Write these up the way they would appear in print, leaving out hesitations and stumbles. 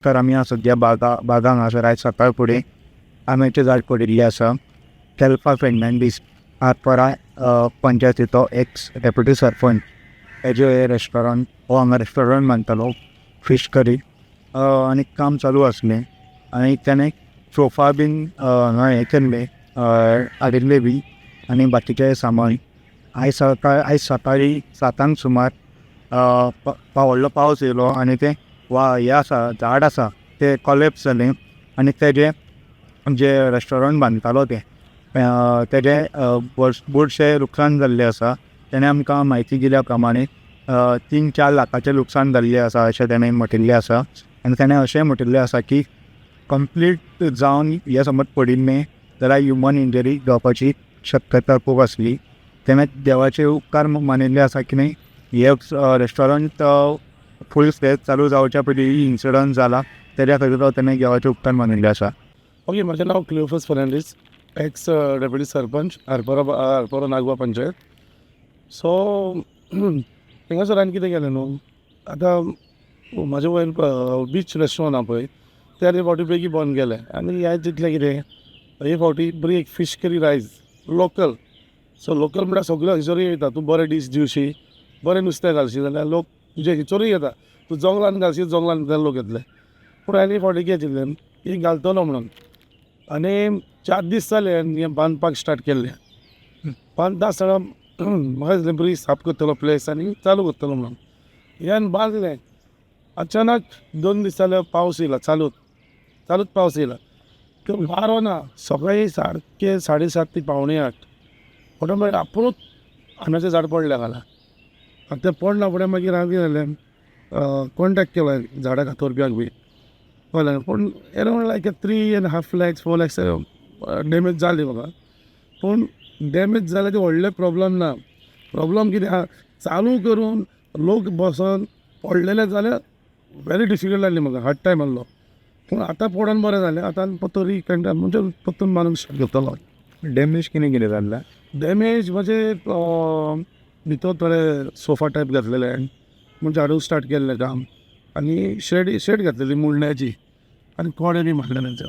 तर आमी सद्या बागांक हांगासर आयज सकाळ फुडें आंब्याचें झाड पडिल्लें आसा. केल्पा फेर्नांडीस आरपोरा पंचायतीचो एक्स डेप्युटी सरपंच हेजें हे रेस्टॉरंट हो हांगा रेस्टॉरंट बांदतालो फीश करी आनी काम चालू आसलें आनी ताणें सोफा बीन हांगा हें केल्ले हाडिल्ले बी आनी बाकीचें सामान. आयज सकाळीं 7 सुमार व्हडलो पावस येयलो आनी तें हें आसा झाड आसा तें कॉलेप्स जालें आनी तेजें जे रेस्टॉरंट बांदतालो तेजें चडशें लुकसाण जाल्लें आसा. तेणें आमकां म्हायती दिल्या प्रमाणे 3-4 लाखाचें लुकसाण जाल्लें आसा अशें तेणें म्हटिल्लें आसा. आनी तेणें अशें म्हटिल्लें आसा की कंप्लीट जावन हें समज पडिल्लें जाल्यार ह्युमन इंजरी जावपाची शक्यता खूब आसली. तेणें देवाचे उपकार मानिल्ले आसा की न्ही हें रेस्टॉरंट फूल स्टेज चालू जावच्या पयलीं इन्सिडंट जाला तेज्या खातीर तेणें देवाचे उपकार मानिल्ले आसा. ओके, म्हजें नांव Cleophas Fernandes, ex deputy sarpanch Arpora Nagoa panchayat. So हिंगासर हांवें कितें केलें न्हू, आतां म्हाजे वयर बीच रेस्टॉरंट आहा पळय तें हे फावटी बेगी बंद केलें आनी हांवें चिंतलें कितें हे फावटी बरी एक फीश करी रायस लोकल. सो लोकल म्हळ्यार सगळ्यो हयसरूय येता, तूं बरें डीश दिवशी, बरें नुस्तें घालशी जाल्यार लोक तुजे हिचोरूय येता. तूं जंगलान घालशी जंगलान लोक येतले. पूण हांवें हे फावटी कितें चिंतलें की घालतलो म्हणून आनी 4 दीस जाले हें बांदपाक स्टार्ट केल्लें. बांदता आसतना म्हाका दिसलें बरी साफ करतलो प्लेस आनी चालू करतलो म्हणून हें बांदलें. अचानक 2 दीस जाले पावस येयला, चालूच पावस येयला. तो वारो ना, सकाळीं सारके 7:30 ते 7:45 ऑटोमॅटीक आपुणूच आंब्याचें झाड पडलें हांगां. आनी तें पडना फुडें मागीर हांवें कितें जालें कॉन्टेक्ट केलो झाडाक हातोरप्याक बी कळ्ळें. पूण एरावंड लायक 3.5 lakhs 4 lakhs डॅमेज जाली म्हाका. पूण डॅमेज जाल्यार ते व्हडले प्रॉब्लम ना. प्रॉब्लम कितें आहा, चालू करून लोक बसून पडलेले जाल्यार वेरी डिफिकल्ट जाल्ली म्हाका, हार्ड टायम आहलो. पूण आतां पडोन बरें जालें. आतां पत्तोरी म्हणजे परतून बांदूंक स्टार्ट करतलो. डॅमेज कितें जाल्लें? डॅमेज म्हणजे भितर थोडे सोफा टायप घातलेले म्हणजे हाडूंक स्टार्ट केल्लें काम आनी शेड घातलेली मुळण्याची आनी कोडे बी मारले तेंचे.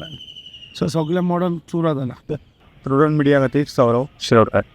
सो सगळें मॉडर्न चुरा जाला. प्रुडंट मिडिया खातीर सौरव शिरोडकार.